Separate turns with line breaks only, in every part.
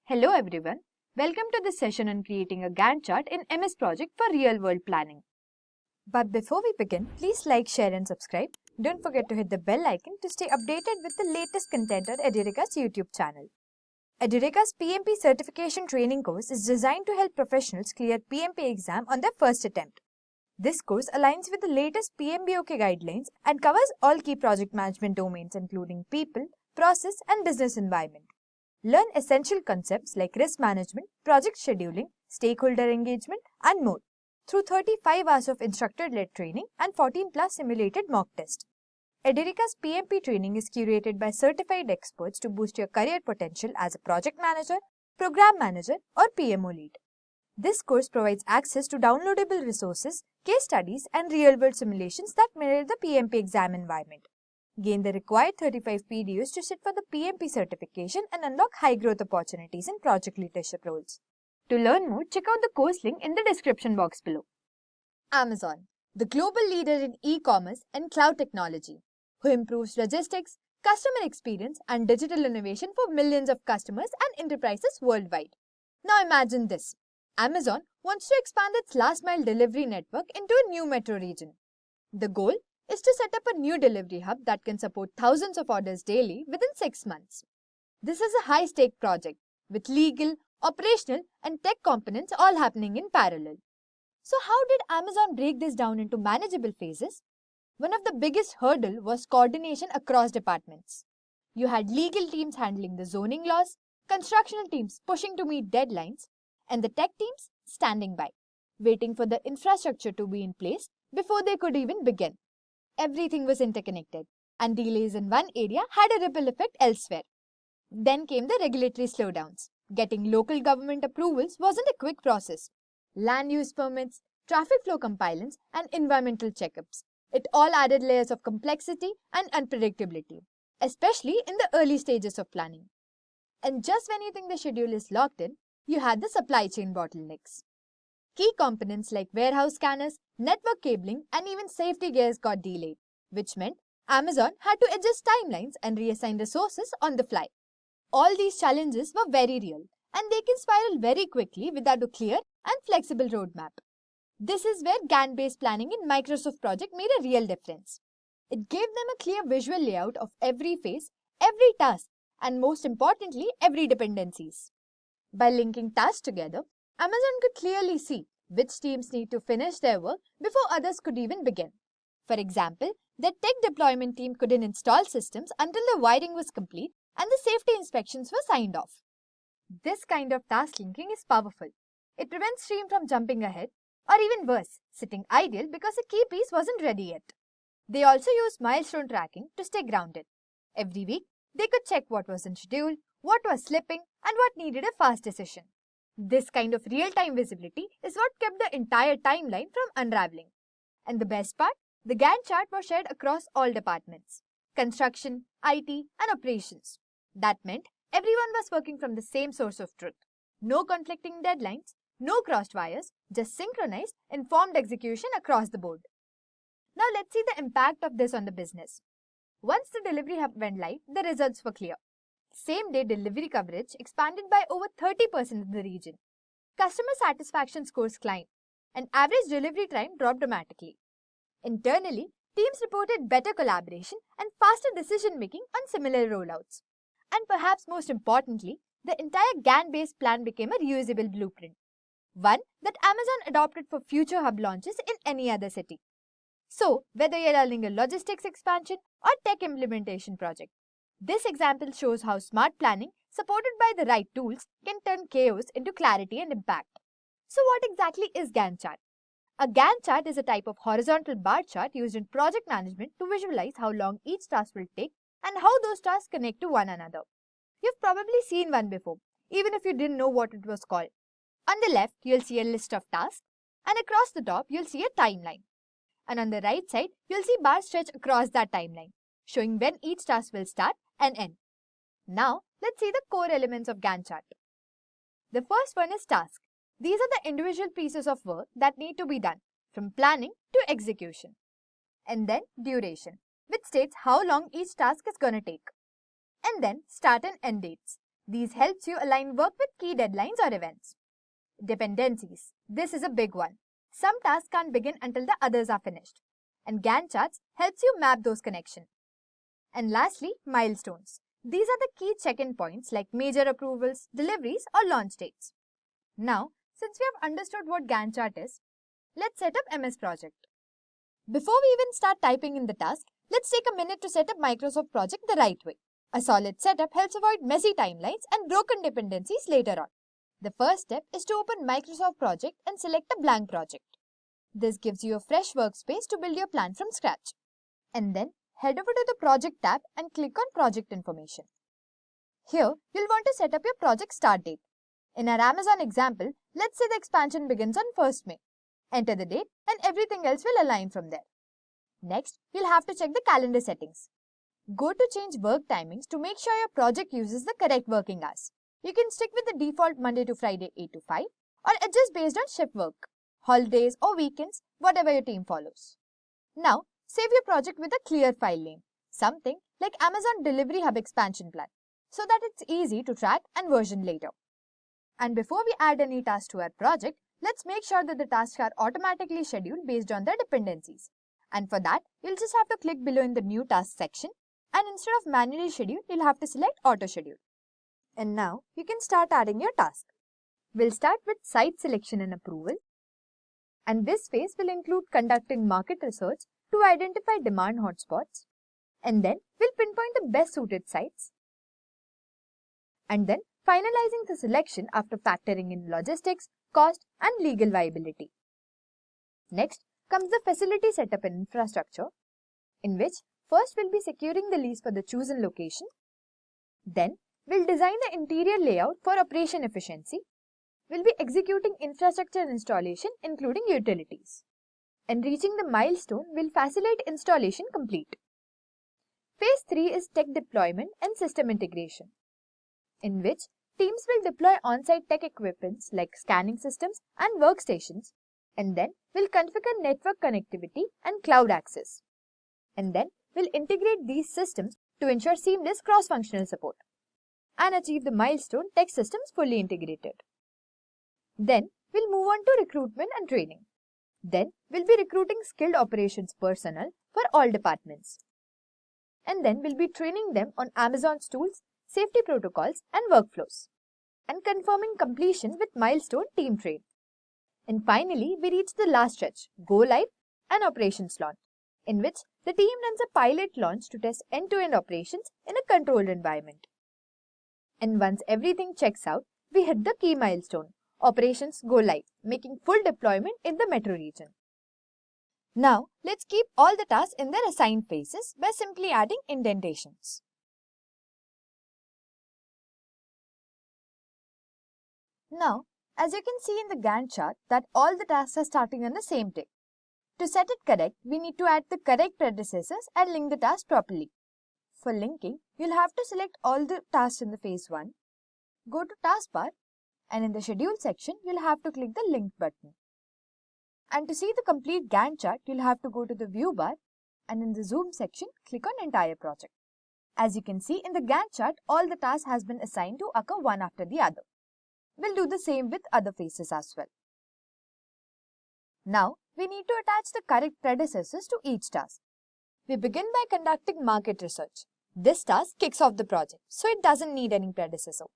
Hello everyone, welcome to this session on creating a Gantt chart in MS Project for real-world planning. But before we begin, please like, share and subscribe. Don't forget to hit the bell icon to stay updated with the latest content on Edureka's YouTube channel. Edureka's PMP certification training course is designed to help professionals clear PMP exam on their first attempt. This course aligns with the latest PMBOK guidelines and covers all key project management domains including people, process and business environment. Learn essential concepts like risk management, project scheduling, stakeholder engagement, and more through 35 hours of instructor-led training and 14+ simulated mock tests. Edureka's PMP training is curated by certified experts to boost your career potential as a project manager, program manager, or PMO lead. This course provides access to downloadable resources, case studies, and real-world simulations that mirror the PMP exam environment. Gain the required 35 PDUs to sit for the PMP certification and unlock high-growth opportunities in project leadership roles. To learn more, check out the course link in the description box below. Amazon, the global leader in e-commerce and cloud technology, who improves logistics, customer experience, and digital innovation for millions of customers and enterprises worldwide. Now imagine this. Amazon wants to expand its last-mile delivery network into a new metro region. The goal is to set up a new delivery hub that can support thousands of orders daily within 6 months. This is a high-stake project with legal, operational, and tech components all happening in parallel. So how did Amazon break this down into manageable phases? One of the biggest hurdles was coordination across departments. You had legal teams handling the zoning laws, construction teams pushing to meet deadlines, and the tech teams standing by, waiting for the infrastructure to be in place before they could even begin. Everything was interconnected, and delays in one area had a ripple effect elsewhere. Then came the regulatory slowdowns. Getting local government approvals wasn't a quick process. Land use permits, traffic flow compliance, and environmental checkups. It all added layers of complexity and unpredictability, especially in the early stages of planning. And just when you think the schedule is locked in, you had the supply chain bottlenecks. Key components like warehouse scanners, network cabling, and even safety gears got delayed, which meant Amazon had to adjust timelines and reassign resources on the fly. All these challenges were very real, and they can spiral very quickly without a clear and flexible roadmap. This is where Gantt-based planning in Microsoft Project made a real difference. It gave them a clear visual layout of every phase, every task, and most importantly, every dependencies. By linking tasks together, Amazon could clearly see which teams need to finish their work before others could even begin. For example, the tech deployment team couldn't install systems until the wiring was complete and the safety inspections were signed off. This kind of task linking is powerful. It prevents team from jumping ahead or even worse, sitting idle because a key piece wasn't ready yet. They also used milestone tracking to stay grounded. Every week, they could check what was in schedule, what was slipping, and what needed a fast decision. This kind of real-time visibility is what kept the entire timeline from unraveling. And the best part, the Gantt chart was shared across all departments: construction, IT, and operations. That meant everyone was working from the same source of truth. No conflicting deadlines, no crossed wires, just synchronized, informed execution across the board. Now let's see the impact of this on the business. Once the delivery hub went live, the results were clear. Same-day delivery coverage expanded by over 30% in the region. Customer satisfaction scores climbed, and average delivery time dropped dramatically. Internally, teams reported better collaboration and faster decision-making on similar rollouts. And perhaps most importantly, the entire Gantt-based plan became a reusable blueprint, one that Amazon adopted for future hub launches in any other city. So, whether you're running a logistics expansion or tech implementation project, this example shows how smart planning, supported by the right tools, can turn chaos into clarity and impact. So what exactly is Gantt chart? A Gantt chart is a type of horizontal bar chart used in project management to visualize how long each task will take and how those tasks connect to one another. You've probably seen one before, even if you didn't know what it was called. On the left, you'll see a list of tasks, and across the top, you'll see a timeline. And on the right side, you'll see bars stretch across that timeline, showing when each task will start and end. Now, let's see the core elements of Gantt chart. The first one is task. These are the individual pieces of work that need to be done, from planning to execution. And then duration, which states how long each task is going to take. And then start and end dates. These helps you align work with key deadlines or events. Dependencies. This is a big one. Some tasks can't begin until the others are finished. And Gantt charts helps you map those connections. And lastly, milestones. These are the key check-in points like major approvals, deliveries or launch dates. Now, since we have understood what Gantt chart is, let's set up MS Project. Before we even start typing in the task, let's take a minute to set up Microsoft Project the right way. A solid setup helps avoid messy timelines and broken dependencies later on. The first step is to open Microsoft Project and select a blank project. This gives you a fresh workspace to build your plan from scratch. And then head over to the Project tab and click on Project Information. Here, you'll want to set up your project start date. In our Amazon example, let's say the expansion begins on 1st May. Enter the date and everything else will align from there. Next, you'll have to check the calendar settings. Go to change work timings to make sure your project uses the correct working hours. You can stick with the default Monday to Friday 8 to 5 or adjust based on shift work, holidays or weekends, whatever your team follows. Now, save your project with a clear file name, something like Amazon Delivery Hub Expansion Plan, so that it's easy to track and version later. And before we add any tasks to our project, let's make sure that the tasks are automatically scheduled based on their dependencies. And for that, you'll just have to click below in the New Task section, and instead of manually schedule, you'll have to select Auto Schedule. And now, you can start adding your task. We'll start with site selection and approval. And this phase will include conducting market research to identify demand hotspots. And then, we'll pinpoint the best suited sites. And then, finalizing the selection after factoring in logistics, cost, and legal viability. Next comes the facility setup and infrastructure, in which first we'll be securing the lease for the chosen location. Then, we'll design the interior layout for operation efficiency. We'll be executing infrastructure installation, including utilities. And reaching the milestone will facilitate installation complete. Phase 3 is tech deployment and system integration, in which teams will deploy on-site tech equipments like scanning systems and workstations, and then we'll configure network connectivity and cloud access. And then we'll integrate these systems to ensure seamless cross-functional support and achieve the milestone tech systems fully integrated. Then we'll move on to recruitment and training. Then we'll be recruiting skilled operations personnel for all departments. And then we'll be training them on Amazon's tools, safety protocols and workflows, and confirming completion with milestone team train. And finally, we reach the last stretch, go live and operations launch, in which the team runs a pilot launch to test end-to-end operations in a controlled environment. And once everything checks out, we hit the key milestone, operations go live, making full deployment in the metro region. Now, let's keep all the tasks in their assigned phases by simply adding indentations. Now, as you can see in the Gantt chart that all the tasks are starting on the same tick. To set it correct, we need to add the correct predecessors and link the task properly. For linking, you'll have to select all the tasks in the phase 1, go to taskbar, and in the schedule section, you'll have to click the link button. And to see the complete Gantt chart, you'll have to go to the view bar, and in the zoom section, click on entire project. As you can see in the Gantt chart, all the tasks has been assigned to occur one after the other. We'll do the same with other phases as well. Now, we need to attach the correct predecessors to each task. We begin by conducting market research. This task kicks off the project, so it doesn't need any predecessor.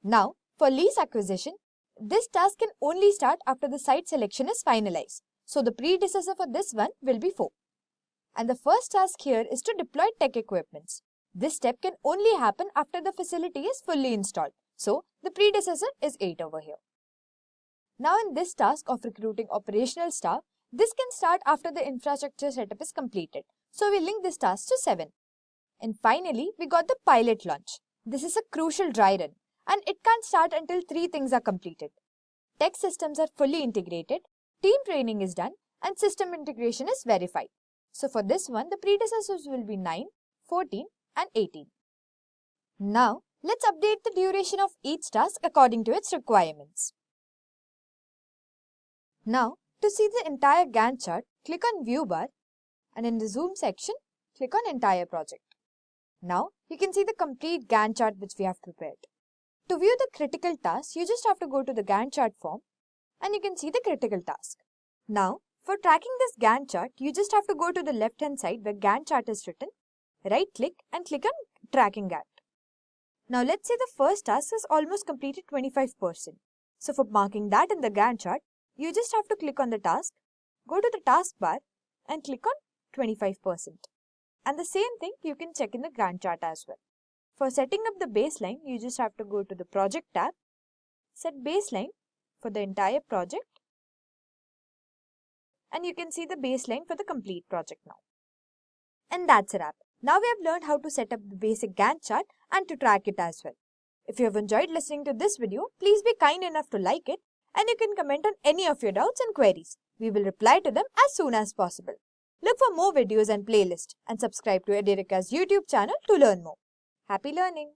Now, for lease acquisition, this task can only start after the site selection is finalized. So the predecessor for this one will be 4. And the first task here is to deploy tech equipments. This step can only happen after the facility is fully installed. So the predecessor is 8 over here. Now in this task of recruiting operational staff, this can start after the infrastructure setup is completed. So we link this task to 7. And finally, we got the pilot launch. This is a crucial dry run and it can't start until 3 things are completed. Tech systems are fully integrated, team training is done and system integration is verified. So for this one, the predecessors will be 9, 14 and 18. Now, let's update the duration of each task according to its requirements. Now, to see the entire Gantt chart, click on View bar and in the Zoom section, click on Entire Project. Now, you can see the complete Gantt chart which we have prepared. To view the critical task, you just have to go to the Gantt chart form and you can see the critical task. Now, for tracking this Gantt chart, you just have to go to the left hand side where Gantt chart is written, right click and click on tracking Gantt. Now let's say the first task is almost completed 25%. So for marking that in the Gantt chart, you just have to click on the task, go to the taskbar and click on 25%. And the same thing you can check in the Gantt chart as well. For setting up the baseline, you just have to go to the project tab, set baseline for the entire project, and you can see the baseline for the complete project now. And that's a wrap. Now we have learned how to set up the basic Gantt chart and to track it as well. If you have enjoyed listening to this video, please be kind enough to like it and you can comment on any of your doubts and queries. We will reply to them as soon as possible. Look for more videos and playlists and subscribe to Edureka's YouTube channel to learn more. Happy learning!